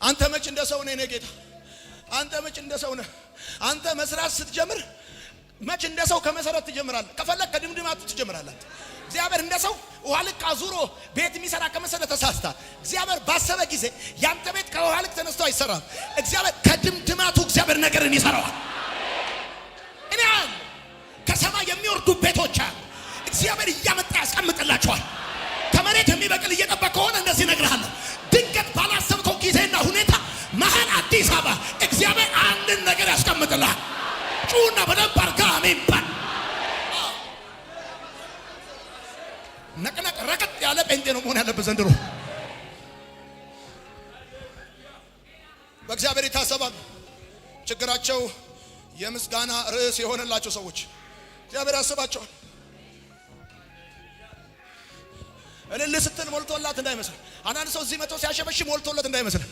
አንተ መች እንደሰው ነህ የኔ ጌታ? አንተ መች እንደሰው ነህ? አንተ መስራት ስትጀምር መች እንደሰው ከመሰረት ትጀምራለህ? ከፈለክ ከድምድማቱ ትጀምራለህ። እግዚአብሔር እንደሰው ውሃ ልክ አዙሮ ቤት የሚሰራ ከመሰለ ተሳስታ። እግዚአብሔር ባሰበ ጊዜ ያንተ ቤት ከውሃ ልክ ተነስቶ አይሰራም። እግዚአብሔር ከድምድማቱ እግዚአብሔር ነገርን ይሰራዋል። እኔ ከሰማይ የሚወርዱ ቤቶች እግዚአብሔር እያመጣ ያስቀምጥላቸዋል። ከመሬት የሚበቅል እየጠበቀ ከሆነ እንደዚህ እነግርሃለሁ። ድንገት ባላሰብከው ጊዜና ሁኔታ መሀል አዲስ አበባ እግዚአብሔር አንድን ነገር ያስቀምጥልሃል። ጩና በደንብ አርጋ አሜን ባል። ነቅነቅ ረቀጥ ያለ ጴንጤ ነው መሆን ያለበት ዘንድሮ። በእግዚአብሔር ይታሰባሉ። ችግራቸው የምስጋና ርዕስ የሆነላቸው ሰዎች እግዚአብሔር ያስባቸዋል። እልል ስትል ሞልቶላት እንዳይመስል። አንዳንድ ሰው እዚህ መጥቶ ሲያሸበሽ ሞልቶለት እንዳይመስል።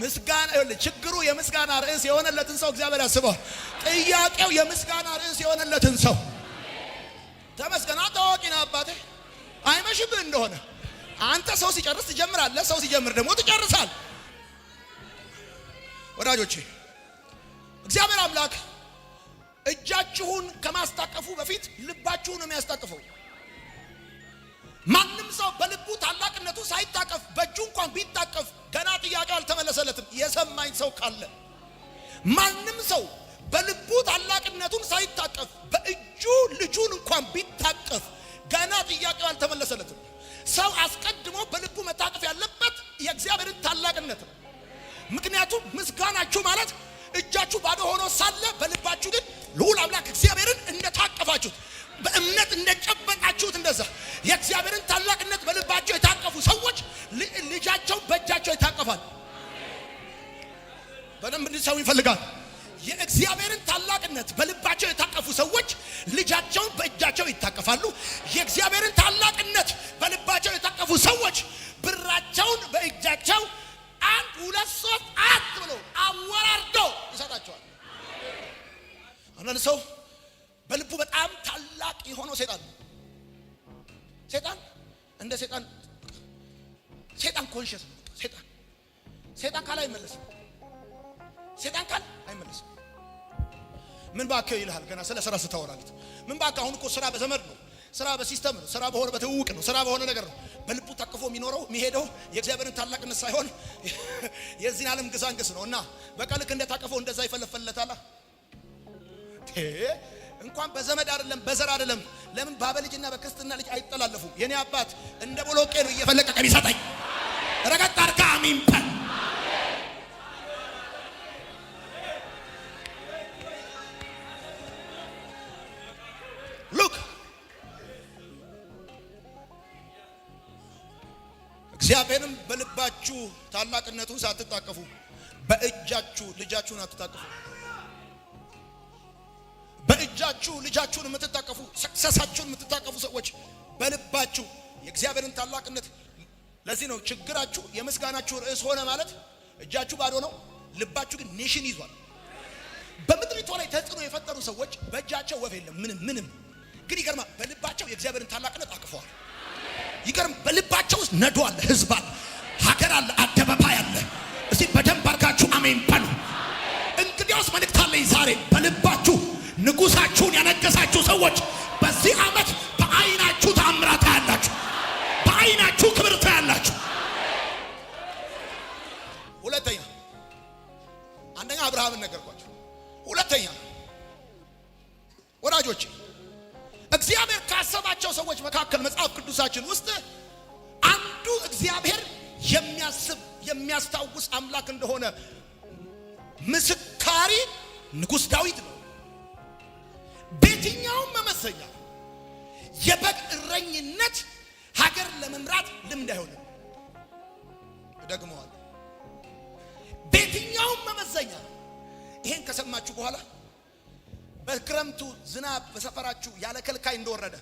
ምስጋና ችግሩ የምስጋና ርዕስ የሆነለትን ሰው እግዚአብሔር ያስበዋል። ጥያቄው የምስጋና ርዕስ የሆነለትን ሰው ተመስገና ታዋቂና አባቴ አይመሽብህ እንደሆነ አንተ ሰው ሲጨርስ ትጀምራለህ፣ ሰው ሲጀምር ደግሞ ትጨርሳል። ወዳጆቼ እግዚአብሔር አምላክ እጃችሁን ከማስታቀፉ በፊት ልባችሁን ነው የሚያስታቅፈው። ማንም ሰው በልቡ ታላቅነቱ ሳይታቀፍ በእጁ እንኳን ቢታቀፍ ገና ጥያቄው አልተመለሰለትም። የሰማኝ ሰው ካለ ማንም ሰው በልቡ ታላቅነቱን ሳይታቀፍ በእጁ ልጁን እንኳን ቢታቀፍ ገና ጥያቄው አልተመለሰለትም። ሰው አስቀድሞ በልቡ መታቀፍ ያለበት የእግዚአብሔርን ታላቅነት ነው። ምክንያቱም ምስጋናችሁ ማለት እጃችሁ ባዶ ሆኖ ሳለ በልባችሁ ግን ልዑል አምላክ እግዚአብሔርን እንደታቀፋችሁት በእምነት እንደጨበጣችሁት እንደዛ የእግዚአብሔርን ታላቅነት በልባቸው የታቀፉ ሰዎች ልጃቸው በእጃቸው ይታቀፋል። በደንብ እንዲሰው ይፈልጋል። የእግዚአብሔርን ታላቅነት በልባቸው የታቀፉ ሰዎች ልጃቸውን በእጃቸው ይታቀፋሉ። የእግዚአብሔርን ታላቅነት በልባቸው የታቀፉ ሰዎች ብራቸውን በእጃቸው 1 2 3 4 ብለው አወራርደው ይሰጣቸዋል። አንዳንድ ሰው በልቡ በጣም ታላቅ የሆነው ሰይጣን እንደ ሰይጣን ኮንሺየስ ነው። ሰይጣን ካል አይመለስም። ምን ባከው ይልሃል። ገና ስለ ስራ ስታወራለት ምን ባከው። አሁን እኮ ስራ በዘመድ ነው፣ ስራ በሲስተም ነው፣ ስራ በሆነ በትውውቅ ነው፣ ስራ በሆነ ነገር ነው። በልቡ ታቅፎ የሚኖረው የሚሄደው የእግዚአብሔርን ታላቅነት ሳይሆን የዚህን ዓለም ግሳንግስ ነው። እና በቃ ልክ እንደታቀፈው እንደዛ ይፈለፈለታል። እንኳን በዘመድ አይደለም በዘር አይደለም። ለምን ባበልጅና በክርስትና ልጅ አይጠላለፉም? የኔ አባት እንደ ቦሎቄ ነው እየፈለቀቀ ቢሰጠኝ ረጋት አርጋ አሜን በል። ሉክ እግዚአብሔርም በልባችሁ ታላቅነቱን ሳትታቀፉ በእጃችሁ ልጃችሁን አትታቀፉ። በእጃችሁ ልጃችሁን የምትታቀፉ ሰክሰሳችሁን የምትታቀፉ ሰዎች በልባችሁ የእግዚአብሔርን ታላቅነት። ለዚህ ነው ችግራችሁ የምስጋናችሁ ርዕስ ሆነ ማለት እጃችሁ ባዶ ነው፣ ልባችሁ ግን ኔሽን ይዟል። በምድሪቷ ላይ ተጽዕኖ የፈጠሩ ሰዎች በእጃቸው ወፍ የለም ምንም ግን ይገርማል፣ በልባቸው የእግዚአብሔርን ታላቅነት አቅፈዋል። ይገርም፣ በልባቸው ውስጥ ነዶ አለ፣ ህዝብ አለ፣ ሀገር አለ፣ አደባባይ አለ። እስቲ በደንብ አርጋችሁ አሜን በሉ። እንግዲያውስ መልእክት አለኝ ዛሬ። በልባችሁ ንጉሳችሁን ያነገሳችሁ ሰዎች በዚህ ዓመት በአይናችሁ ተአምራት ታያላችሁ፣ በአይናችሁ ክብር ታያላችሁ። አንደኛ አብርሃምን ነገርኳችሁ። ሁለተኛ ወዳጆች እግዚአብሔር ካሰባቸው ሰዎች መካከል መጽሐፍ ቅዱሳችን ውስጥ አንዱ እግዚአብሔር የሚያስታውስ አምላክ እንደሆነ ምስካሪ ንጉሥ ዳዊት ነው። በየትኛውም መመዘኛ የበግ እረኝነት ሀገር ለመምራት ልምድ አይሆንም። ደግመዋል። በየትኛውም መመዘኛ ይሄን ከሰማችሁ በኋላ በክረምቱ ዝናብ በሰፈራችሁ ያለ ከልካይ እንደወረደ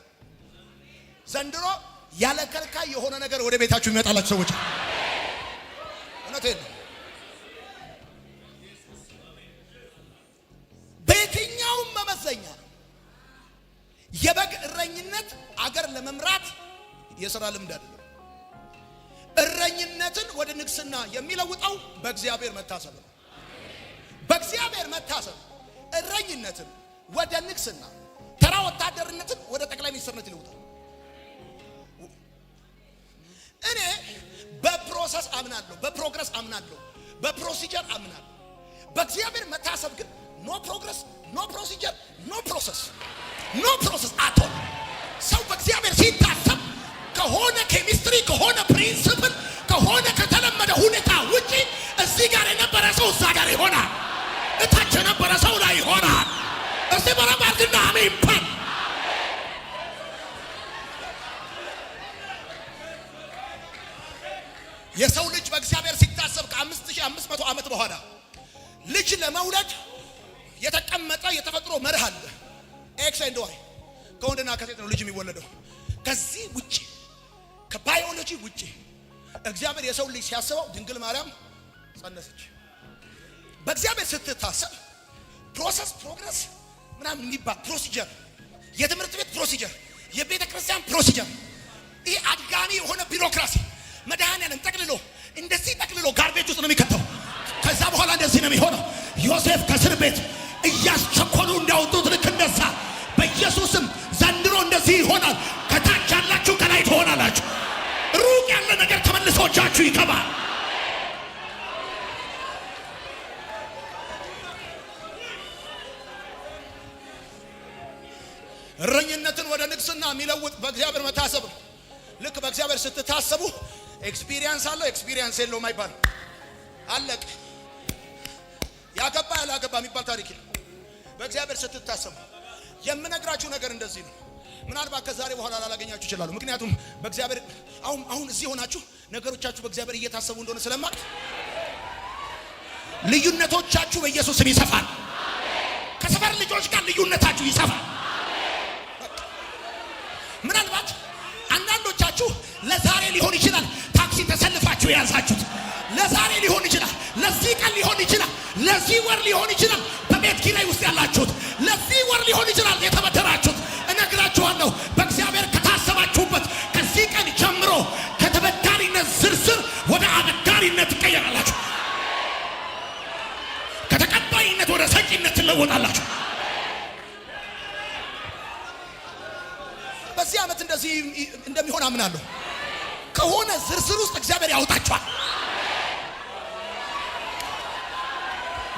ዘንድሮ ያለ ከልካይ የሆነ ነገር ወደ ቤታችሁ ይመጣላችሁ ሰዎች። እውነቴን ነው። በየትኛውም መመዘኛ የበግ እረኝነት አገር ለመምራት የሥራ ልምድ አይደለም። እረኝነትን ወደ ንግስና የሚለውጠው በእግዚአብሔር መታሰብ ነው። በእግዚአብሔር መታሰብ እረኝነትን ወደ ንግስና፣ ተራ ወታደርነትን ወደ ጠቅላይ ሚኒስትርነት ይለውጣል። እኔ በፕሮሰስ አምናለሁ፣ በፕሮግረስ አምናለሁ፣ በፕሮሲጀር አምናለሁ። በእግዚአብሔር መታሰብ ግን ኖ ፕሮግረስ፣ ኖ ፕሮሲጀር፣ ኖ ፕሮሰስ፣ ኖ ፕሮሰስ አቶል። ሰው በእግዚአብሔር ሲታሰብ ከሆነ ኬሚስትሪ፣ ከሆነ ፕሪንሲፕል፣ ከሆነ ከተለመደ ሁኔታ ውጪ እዚህ ጋር የነበረ ሰው እዛ ጋር ይሆናል። እታች የነበረ ሰው ላይ ይሆናል። እስቲ በረባርግና አሜን ፓን የሰው ልጅ በእግዚአብሔር ሲታሰብ ከ5500 ዓመት በኋላ ልጅ ለመውለድ የተቀመጠ የተፈጥሮ መርህ አለ። ኤክስ ኤንድ ዋይ፣ ከወንድና ከሴት ነው ልጅ የሚወለደው። ከዚህ ውጪ ከባዮሎጂ ውጪ እግዚአብሔር የሰው ልጅ ሲያስበው ድንግል ማርያም ጸነሰች። በእግዚአብሔር ስትታሰብ ፕሮሰስ፣ ፕሮግረስ ምናምን የሚባል ፕሮሲጀር፣ የትምህርት ቤት ፕሮሲጀር፣ የቤተ ክርስቲያን ፕሮሲጀር፣ ይህ አድጋሚ የሆነ ቢሮክራሲ መድኃኒዓለም ጠቅልሎ እንደዚህ ጠቅልሎ ጋርቤጅ ውስጥ ነው የሚከተው። ከዛ በኋላ እንደዚህ ነው የሚሆነው። ዮሴፍ ከእስር ቤት እያስቸኮሉ እንዳወጡት ልክ እንደዛ በኢየሱስም ዘንድሮ እንደዚህ ይሆናል። ከታች ያላችሁ ከላይ ትሆናላችሁ። ሩቅ ያለ ነገር ተመልሶ እጃችሁ ይገባል። እረኝነትን ወደ ንግስና የሚለውጥ በእግዚአብሔር መታሰብ ነው። ልክ በእግዚአብሔር ስትታሰቡ ኤክስፒሪየንስ አለው፣ ኤክስፒሪየንስ የለውም አይባል። አለቅ ያገባ ያላገባ የሚባል ታሪክ የለም። በእግዚአብሔር ስትታሰቡ የምነግራችሁ ነገር እንደዚህ ነው። ምናልባት ከዛሬ በኋላ ላላገኛችሁ ይችላሉ። ምክንያቱም በእግዚአብሔር አሁን እዚህ ሆናችሁ ነገሮቻችሁ በእግዚአብሔር እየታሰቡ እንደሆነ ስለማቅ ልዩነቶቻችሁ በኢየሱስ ስም ይሰፋል። ከሰፈር ልጆች ጋር ልዩነታችሁ ይሰፋል። ምናልባት አንዳንዶቻችሁ ለዛሬ ሊሆን ይችላል ታክሲ ተሰልፋችሁ የያዛችሁት፣ ለዛሬ ሊሆን ይችላል፣ ለዚህ ቀን ሊሆን ይችላል፣ ለዚህ ወር ሊሆን ይችላል፣ በቤት ኪራይ ውስጥ ያላችሁት ለዚህ ወር ሊሆን ይችላል የተበደራችሁት። እነግራችኋለሁ በእግዚአብሔር ከታሰባችሁበት ከዚህ ቀን ጀምሮ ከተበዳሪነት ዝርዝር ወደ አበዳሪነት ትቀየራላችሁ። ከተቀባይነት ወደ ሰጪነት ትለወጣላችሁ። በዚህ ዓመት እንደዚህ እንደሚሆን አምናለሁ። ከሆነ ዝርዝር ውስጥ እግዚአብሔር ያወጣችኋል።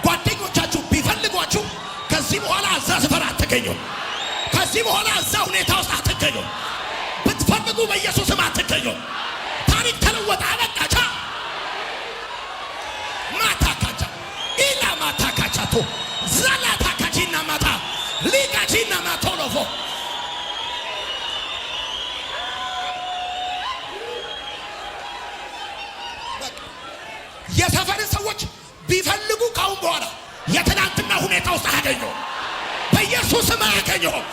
ጓደኞቻችሁ ቢፈልጓችሁ ከዚህ በኋላ እዛ ስፍራ አትገኙም። ከዚህ በኋላ እዛ ሁኔታ ውስጥ አትገኙም። ብትፈልጉ በኢየሱስም አትገኙም። ታሪክ ተለወጠ፣ አበቃቻ ማታካቻ ኢላ ማታካቻቶ ዛላታካቺና ማታ ሊጋቺና ማቶሎፎ የሰፈርን ሰዎች ቢፈልጉ ካሁን በኋላ የትናንትና ሁኔታ ውስጥ አያገኘሁም። በኢየሱስም አያገኘሁም።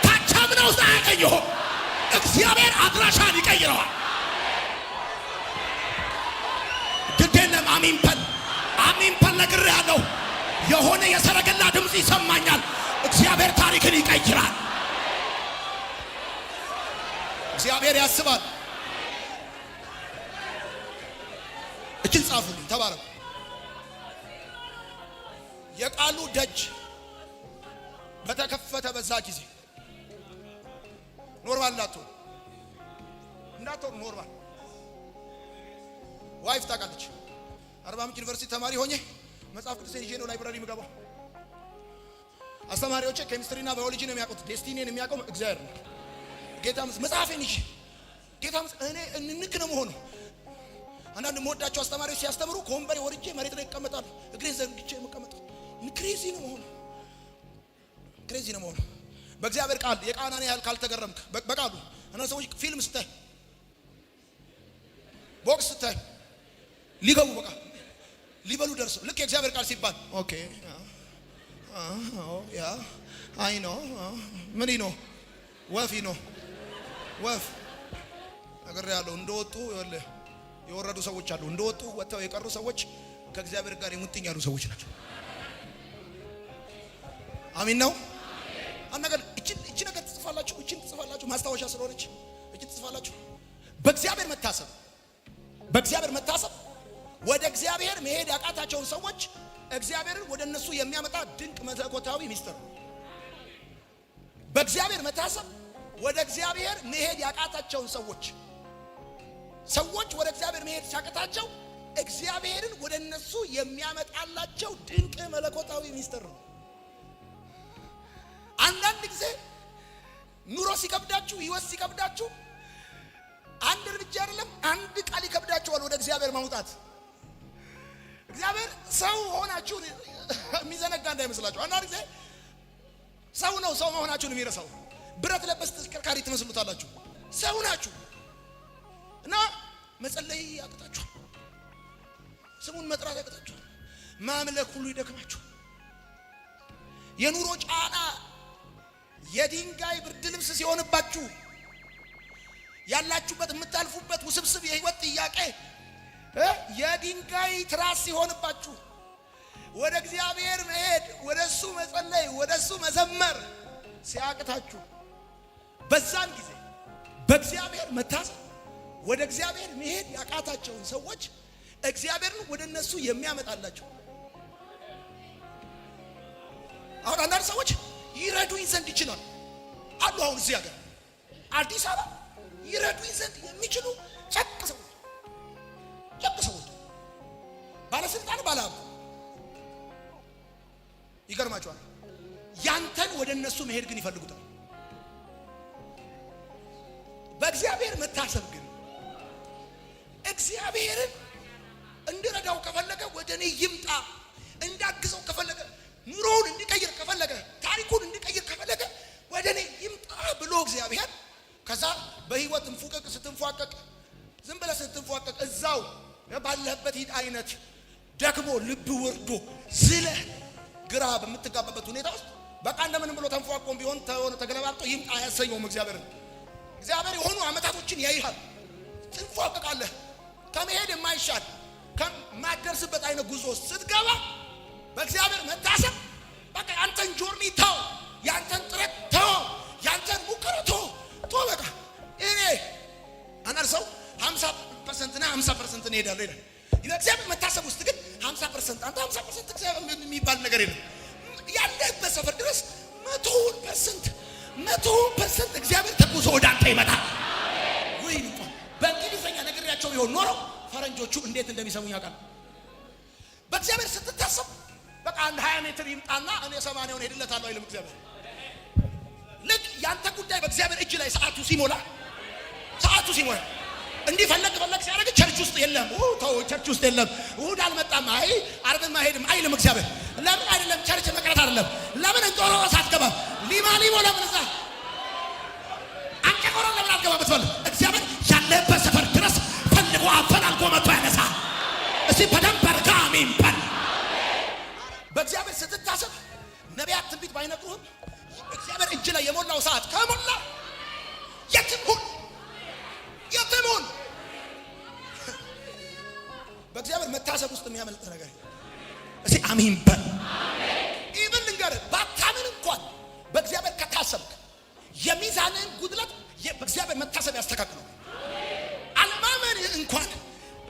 ታቻምና ውስጥ አያገኘሁም። እግዚአብሔር አድራሻን ይቀይረዋል። ግዴለም አሚንፐል አሚንፐል ነግሬያለሁ። የሆነ የሰረገላ ድምፅ ይሰማኛል። እግዚአብሔር ታሪክን ይቀይራል። እግዚአብሔር ያስባል። እችን ጻፉልኝ፣ ተባረኩ። የቃሉ ደጅ በተከፈተ በዛ ጊዜ ኖርማል እንዳትሆኑ ኖርማል ዋይፍ ታውቃለች። አርባ ምንጭ ዩኒቨርሲቲ ተማሪ ሆኜ መጽሐፍ ቅዱስን ይዤ ነው ላይብራሪ የምገባው። አስተማሪዎቼ ኬሚስትሪና ባዮሎጂ ነው የሚያውቁት። ዴስቲኒን የሚያውቀው እግዚአብሔር ነው። ጌታ መጽሐፌን ይዤ ጌታ እኔ እንንክ ነው የምሆነው። አንዳንድ የምወዳቸው አስተማሪዎች ሲያስተምሩ ከወንበሬ ወርጄ መሬት ላይ ይቀመጣሉ። እግሬን ዘርግቼ የምቀመጠው ክሬዚ ነው መሆኑ። በእግዚአብሔር ቃል የቃናን ያህል ካልተገረምክ በቃሉ እነዚህ ሰዎች ፊልም ስታይ ቦክስ ስታይ ሊገቡ በቃ ሊበሉ ደርሰው ልክ የእግዚአብሔር ቃል ሲባል ኦኬ ያ አይ ኖ ምን ነው ወፍ ነው ወፍ ነገር ያለው እንደወጡ የወረዱ ሰዎች አሉ። እንደወጡ ወጥተው የቀሩ ሰዎች ከእግዚአብሔር ጋር የሙጥኝ ያሉ ሰዎች ናቸው። አሜን ነው። አነገር እቺ ነገር ትጽፋላችሁ፣ እቺን ትጽፋላችሁ። ማስታወሻ ስለሆነች እቺን ትጽፋላችሁ። በእግዚአብሔር መታሰብ በእግዚአብሔር መታሰብ ወደ እግዚአብሔር መሄድ ያቃታቸውን ሰዎች እግዚአብሔርን ወደ እነሱ የሚያመጣ ድንቅ መለኮታዊ ሚስጥር ነው። በእግዚአብሔር መታሰብ ወደ እግዚአብሔር መሄድ ያቃታቸውን ሰዎች ወደ እግዚአብሔር መሄድ ሲያቃታቸው እግዚአብሔርን ወደ እነሱ የሚያመጣላቸው ድንቅ መለኮታዊ ሚስጥር ነው። አንዳንድ ጊዜ ኑሮ ሲከብዳችሁ፣ ህይወት ሲከብዳችሁ አንድ እርምጃ አይደለም አንድ ቃል ይከብዳችኋል ወደ እግዚአብሔር ማውጣት። እግዚአብሔር ሰው ሆናችሁ የሚዘነጋ እንዳይመስላችሁ። አንዳንድ ጊዜ ሰው ነው ሰው መሆናችሁን የሚረሳው። ብረት ለበስ ተሽከርካሪ ትመስሉታላችሁ። ሰው ናችሁ እና መጸለይ ያቅታችኋል፣ ስሙን መጥራት ያቅታችኋል፣ ማምለክ ሁሉ ይደክማችኋል። የኑሮ ጫና የድንጋይ ብርድ ልብስ ሲሆንባችሁ፣ ያላችሁበት የምታልፉበት ውስብስብ የህይወት ጥያቄ የድንጋይ ትራስ ሲሆንባችሁ፣ ወደ እግዚአብሔር መሄድ፣ ወደሱ መጸለይ፣ ወደሱ መዘመር ሲያቅታችሁ፣ በዛን ጊዜ በእግዚአብሔር መታሰብ ወደ እግዚአብሔር መሄድ ያቃታቸውን ሰዎች እግዚአብሔርን ወደ እነሱ የሚያመጣላቸው። አሁን አንዳንድ ሰዎች ይረዱኝ ዘንድ ይችላል አሉ። አሁን እዚህ ሀገር አዲስ አበባ ይረዱኝ ዘንድ የሚችሉ ጨቅ ሰዎች ባለስልጣን ባለሀብት ይገርማቸዋል። ያንተን ወደ እነሱ መሄድ ግን ይፈልጉታል። በእግዚአብሔር መታሰብ ግን እግዚአብሔርን እንድረዳው ከፈለገ ወደ እኔ ይምጣ፣ እንዳግዘው ከፈለገ ኑሮውን እንዲቀይር ከፈለገ ታሪኩን እንዲቀይር ከፈለገ ወደ እኔ ይምጣ ብሎ እግዚአብሔር ከዛ በህይወት እንፉቀቅ ስትንፏቀቅ ዝም ብለህ ስትንፏቀቅ እዛው ባለህበት ሂድ አይነት ደግሞ ልብ ወርዶ ዝለ ግራ በምትጋባበት ሁኔታ ውስጥ በቃ እንደምንም ብሎ ተንፏቆም ቢሆን ተገለባብጦ ይምጣ አያሰኘውም። እግዚአብሔር የሆኑ አመታቶችን ያይሃል። ትንፏቀቃለህ። ከመሄድ የማይሻል ከማደርስበት አይነት ጉዞ ስትገባ በእግዚአብሔር መታሰብ በቃ ያንተን ጆርኒ ተው፣ ያንተን ጥረት ተው፣ ያንተን ሙከራ ተው። በቃ እኔ አንዳንድ ሰው 50% እና 50% እሄዳለሁ ይላል። በእግዚአብሔር መታሰብ ውስጥ ግን 50% አንተ 50% እግዚአብሔር የሚባል ነገር የለም። ያለህበት ሰፈር ድረስ 100% እግዚአብሔር ተጉዞ ወደ አንተ ይመጣል። ወይ እንኳን በእንግሊዘኛ ነግሬያቸው ቢሆን ኖሮ ፈረንጆቹ እንዴት እንደሚሰሙኝ ያውቃል። በእግዚአብሔር ስትታሰብ በቃ አንድ 20 ሜትር ይምጣና እኔ 80ውን ሄድለታለሁ አይልም እግዚአብሔር። ልክ ያንተ ጉዳይ በእግዚአብሔር እጅ ላይ ሰዓቱ ሲሞላ እንዲህ ፈለግ ሲያደርግ ቸርች ውስጥ የለም። ተው ቸርች ውስጥ የለም። እሑድ አልመጣም፣ አይ ዓርብም አይሄድም አይልም እግዚአብሔር። ለምን አይደለም ቸርች መቅረት አይደለም። ለምን እንጦሮስ አትገባም? ሊማሊሞ ለምን እዛ አንቀቆሮ ለምን አትገባም ብትፈልግ እግዚአብሔር ያለበት ሰፈር ድረስ ፈልጎ አፈላልጎ መጥቶ ያነሳ። እስቲ በደንብ አድርጋ አሜን በል። በእግዚአብሔር ስትታሰብ ነቢያት ትንቢት ባይነግሩህም እግዚአብሔር እጅ ላይ የሞላው ሰዓት ከሞላ የትም ሁን በእግዚአብሔር መታሰብ ውስጥ የሚያመልጥ ነገር እስቲ አሜን በል። ኢቭን ልንገርህ ባታምን እንኳን በእግዚአብሔር ከታሰብክ የሚዛንን ጉድለት በእግዚአብሔር መታሰብ ያስተካክለው። አለማመን እንኳን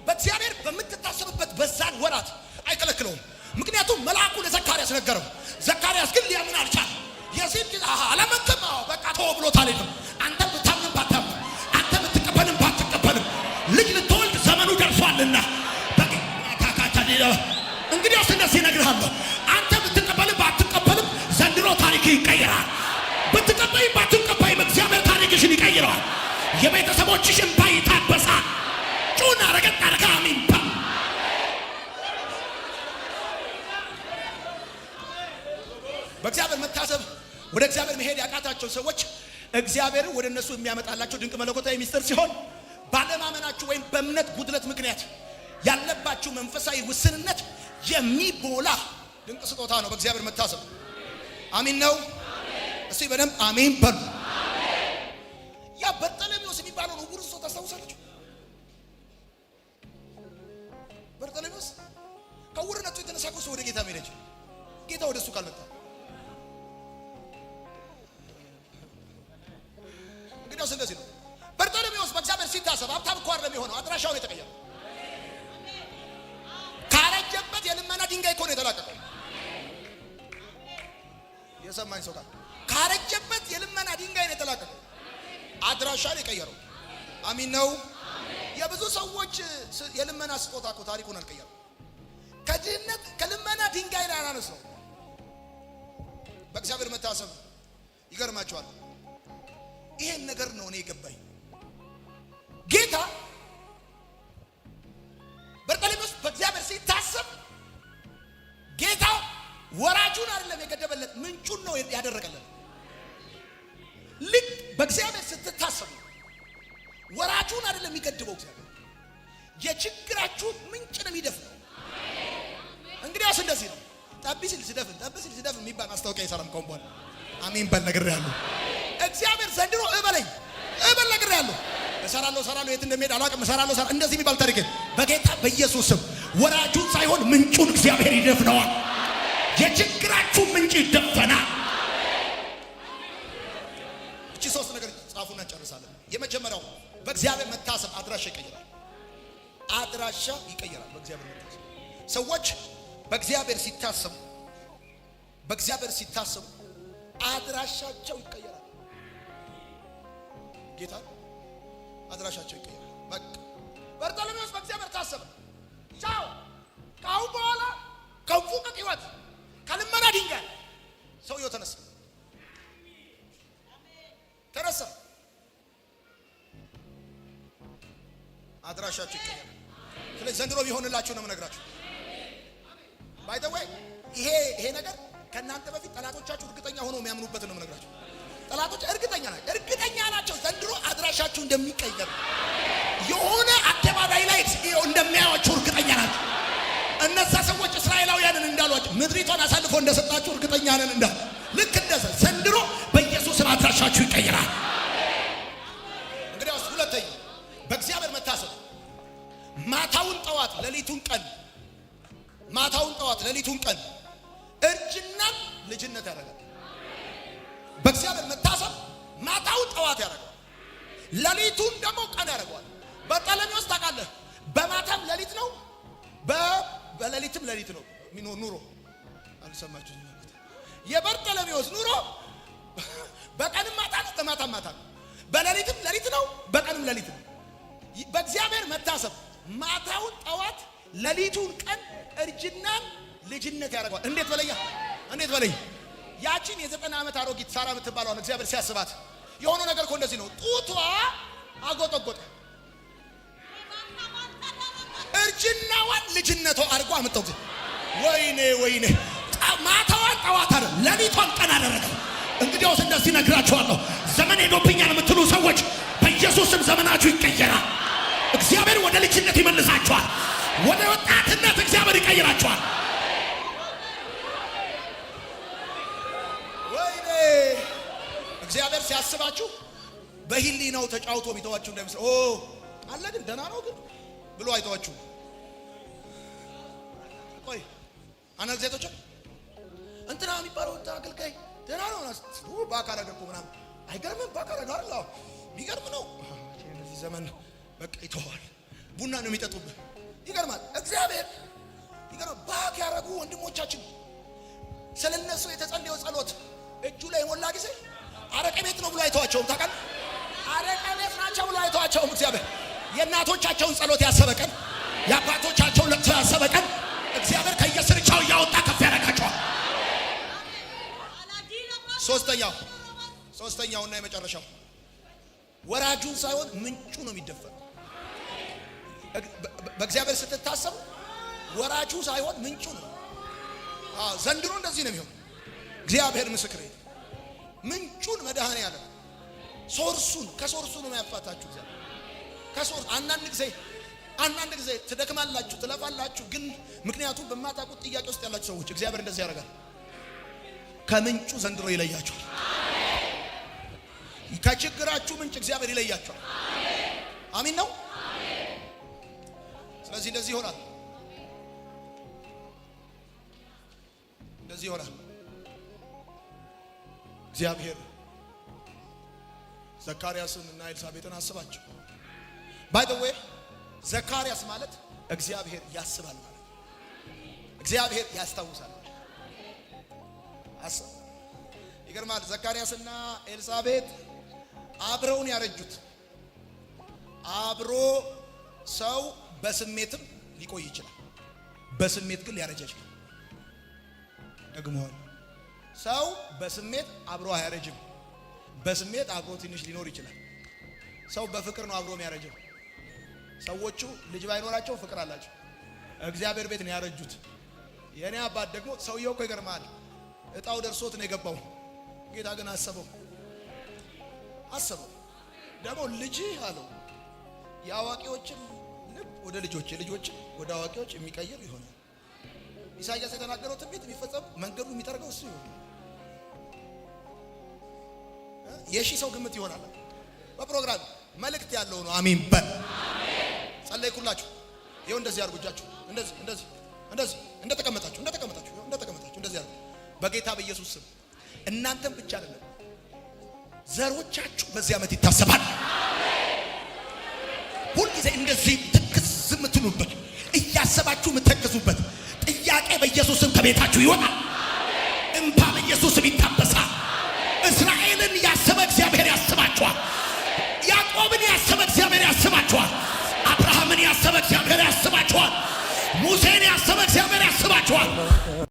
በእግዚአብሔር በምትታሰብበት በዛን ወራት አይከለክለውም። ምክንያቱም መልአኩ ለዘካርያስ ነገረው። ዘካርያስ ግን ሊያምን አልቻለም። የዚህን ጊዜ አላመንክም፣ በቃ ተው ብሎታል። አንተ ብታምን ባታምን፣ አንተ ብትቀበልም ባትቀበልም ልጅ ልትወልድ ዘመኑ ደርሷልና እንግዲህ እንደዚህ እነግርሃለሁ። አንተ ብትቀበልም ባትቀበልም ዘንድሮ ታሪክ ይቀየራል። ብትቀበይም ባትቀበይም እግዚአብሔር ታሪክሽን ይቀይረዋል። የቤተሰቦችሽ እንባ ይታበሳል። ጩና ረገጥ አድርጋ አሜን በል። በእግዚአብሔር መታሰብ ወደ እግዚአብሔር መሄድ ያቃታቸው ሰዎች እግዚአብሔርን ወደ እነሱ የሚያመጣላቸው ድንቅ መለኮታዊ ሚስጥር ሲሆን ባለማመናችሁ ወይም በእምነት ጉድለት ምክንያት ያለባችሁ መንፈሳዊ ውስንነት የሚሞላ ድንቅ ስጦታ ነው በእግዚአብሔር መታሰብ። አሜን ነው። እስቲ በደንብ አሜን በሉ። ያ በርጠለሚዎስ የሚባለው ዕውር ሰው ታስታውሳላችሁ? በርጠለሚዎስ ከዕውርነቱ የተነሳ እኮ ወደ ጌታ መሄድ ጌታ ወደ እሱ ካልመጣ እንግዲያውስ እንደዚህ ነው። በርጠለሚዎስ በእግዚአብሔር ሲታሰብ ሀብታም እኮ አይደለም የሆነው፣ አድራሻውን የተቀየረው ድንጋይ እኮ ነው የተላቀቀው። የሰማኝ ሰው ጋር ካረጀበት የልመና ድንጋይ ነው የተላቀቀው። አድራሻ ነው የቀየረው። አሚን ነው። የብዙ ሰዎች የልመና ስጦታ እኮ ታሪኩን አልቀየረው። ከድህነት ከልመና ድንጋይ ላይ አናነሳው። በእግዚአብሔር መታሰብ ይገርማቸዋል። ይሄን ነገር ነው እኔ የገባኝ። ጌታ በርጠሌሜዎስ በእግዚአብሔር ሲታሰብ ጌታ ወራጁን አይደለም የገደበለት፣ ምንጩን ነው ያደረገለት። ልክ በእግዚአብሔር ስትታሰቡ ወራጁን አይደለም የሚገድበው እግዚአብሔር፣ የችግራችሁ ምንጭ ነው የሚደፍነው። እንግዲያውስ እንደዚህ ነው። ጠብ ሲል ሲደፍን የሚባል ማስታወቂያ ይሰራም ከሆነ በኋላ አሜን በል ነግሬሃለሁ። እግዚአብሔር ዘንድሮ እበል ነግሬሃለሁ። እሰራለሁ የት እንደሚሄድ አላውቅም። እሰራለሁ እንደዚህ የሚባል ታሪክ በጌታ በኢየሱስ ስም ወራጁን ሳይሆን ምንጩን እግዚአብሔር ይደፍነዋል። የችግራችሁ ምንጭ ይደፈናል። እቺ ሶስት ነገር ጻፉና እንጨርሳለን። የመጀመሪያው በእግዚአብሔር መታሰብ አድራሻ ይቀየራል። በእግዚአብሔር መታሰብ ሰዎች በእግዚአብሔር ሲታሰቡ አድራሻቸው ይቀየራል። ጌታ አድራሻቸው ይቀየራል። በቃ በርጠሌሜዎስ በእግዚአብሔር ታሰበ። ቻው ካሁን በኋላ ከፉቅቅ ህይወት ከልመና ድንጋይ ሰውየው ተነሳ። አድራሻቸው ይቀየራል። ስለዚህ ዘንድሮ ቢሆንላችሁ ነው የምነግራችሁ። ባይ ዘ ዌይ ይሄ ነገር ከእናንተ በፊት ጠላቶቻችሁ እርግጠኛ ሆነው የሚያምኑበት ነው የምነግራችሁ። ጠላቶች እርግጠኛ ናቸው ዘንድሮ አድራሻችሁ እንደሚቀየር፣ የሆነ አደባባይ ላይ እንደሚያዩአችሁ እርግጠኛ ናቸው። እነዛ ሰዎች እስራኤላውያንን እንዳሏቸው ምድሪቷን አሳልፎ እንደሰጣችሁ እርግጠኛ ነን እንዳሉ፣ ልክ እንደዛ ዘንድሮ በኢየሱስ ስም አድራሻችሁ ይቀየራል። እንግዲያውስ ሁለተኛ በእግዚአብሔር መታሰብ ማታውን ጠዋት ሌሊቱን ቀን እርጅናን ልጅነት ያደርጋል። በእግዚአብሔር መታሰብ ማታውን ጠዋት ያደርጋል፣ ሌሊቱን ደግሞ ቀን ያደርገዋል። በርጠሌሜዎስ ታውቃለህ፣ በማታም ሌሊት ነው፣ በሌሊትም ሌሊት ነው የሚኖር ኑሮ። አልሰማችሁኝ? የበርጠሌሜዎስ ኑሮ በቀንም ማታ ነው፣ በማታም ማታ ነው፣ በሌሊትም ሌሊት ነው፣ በቀንም ሌሊት ነው። በእግዚአብሔር መታሰብ ማታውን ጠዋት ሌሊቱን ቀን እርጅናን ልጅነት ያደርገዋል። እንዴት በለይ ያቺን የ90 ዓመት አሮጊት ሳራ የምትባለውን እግዚአብሔር ሲያስባት የሆነው ነገር እኮ እንደዚህ ነው። ጡቷ አጎጠጎጠ፣ እርጅናዋን ልጅነቷ አድርጎ አመጣው። ወይኔ ማታዋን ጠዋት አይደል ሌሊቷን ቀን አደረገ። እንግዲያውስ እንደዚህ ነግራችኋለሁ፣ ዘመን ሄዶብኛል የምትሉ ሰዎች በኢየሱስ ስም ዘመናችሁ ይቀየራል። እግዚአብሔር ወደ ልጅነት ይመልሳችኋል። ወደ ወጣትነት እግዚአብሔር ይቀይራችኋል። ወይኔ እግዚአብሔር ሲያስባችሁ በህሊናው ተጫውቶ ቢተዋችሁ እንዳይመስል አለ ግን ደህና ነው ግን ብሎ አይተዋችሁ። ቆይ አናል ዘይቶች እንትና የሚባለው አገልጋይ ደህና ነው በአካል አገርኩ ምናምን አይገርምም? በአካል አገር አለ ቢገርም ነው። እዚህ ዘመን በቃ ይተዋል። ቡና ነው የሚጠጡብህ። ይገርማል። እግዚአብሔር ይገርማል። ባክ ያረጉ ወንድሞቻችን ስለነሱ የተጸለየው ጸሎት እጁ ላይ የሞላ ጊዜ አረቄ ቤት ነው ብሎ አይተዋቸውም። ታውቃለህ? አረቄ ቤት ናቸው ብሎ አይተዋቸውም። እግዚአብሔር የእናቶቻቸውን ጸሎት ያሰበቀን፣ የአባቶቻቸውን ለቅሶ ያሰበቀን እግዚአብሔር ከየስርቻው እያወጣ ከፍ ያደርጋቸዋል። ሶስተኛውና የመጨረሻው ወራጁን ሳይሆን ምንጩ ነው የሚደፈነው። በእግዚአብሔር ስትታሰቡ ወራጁ ሳይሆን ምንጩ ነው። ዘንድሮ እንደዚህ ነው የሚሆነው። እግዚአብሔር ምስክሬ፣ ምንጩን መድኃኔዓለም ከሶርሱ ነው ያፋታችሁ። እግዚአብሔር ከሶርሱ አንዳንድ ጊዜ ትደክማላችሁ፣ ትለፋላችሁ፣ ግን ምክንያቱም በማታውቁት ጥያቄ ውስጥ ያላችሁ ሰዎች እግዚአብሔር እንደዚህ ያደርጋል። ከምንጩ ዘንድሮ ይለያችኋል። ከችግራችሁ ምንጭ እግዚአብሔር ይለያችኋል። አሜን ነው። ስለዚህ እንደዚህ ይሆናል። እግዚአብሔር ዘካርያስን እና ኤልሳቤጥን አስባቸው። ባይ ዘ ዌይ ዘካርያስ ማለት እግዚአብሔር ያስባል ማለት። እግዚአብሔር ያስታውሳል። ይገርማል። ዘካርያስና ኤልሳቤጥ አብረውን ያረጁት። አብሮ ሰው በስሜትም ሊቆይ ይችላል፣ በስሜት ግን ሊያረጅ ይችላል። ደግሞ ሰው በስሜት አብሮ አያረጅም። በስሜት አብሮ ትንሽ ሊኖር ይችላል። ሰው በፍቅር ነው አብሮ የሚያረጀው። ሰዎቹ ልጅ ባይኖራቸው ፍቅር አላቸው። እግዚአብሔር ቤት ነው ያረጁት። የኔ አባት ደግሞ ሰውየው እኮ ይገርማል። እጣው ደርሶት ነው የገባው። ጌታ ግን አሰበው ደግሞ ልጅ አለው። የአዋቂዎችን ልብ ወደ ልጆች፣ የልጆችን ወደ አዋቂዎች የሚቀይር ይሆናል። ኢሳይያስ የተናገረው ትንቢት የሚፈጸም መንገዱ የሚጠርገው እሱ ይሆናል። የሺህ ሰው ግምት ይሆናል። በፕሮግራም መልእክት ያለው ነው። አሜን በል። ጸለይኩላችሁ። ይኸው እንደዚህ አድርጉ። እጃችሁ እንደዚህ እንደተቀመጣችሁ እንደዚህ አድርጉ። በጌታ በኢየሱስ ስም እናንተም ብቻ አይደለም ዘሮቻችሁ በዚህ ዓመት ይታሰባል። ሁልጊዜ እንደዚህ ትክዝ የምትሉበት እያሰባችሁ የምትተክዙበት ጥያቄ በኢየሱስ ስም ከቤታችሁ ይወጣል። እንባ በኢየሱስ ስም ይታበሳል። እስራኤልን ያሰበ እግዚአብሔር ያስባችኋል። ያዕቆብን ያሰበ እግዚአብሔር ያስባችኋል። አብርሃምን ያሰበ እግዚአብሔር ያስባችኋል። ሙሴን ያሰበ እግዚአብሔር ያስባችኋል።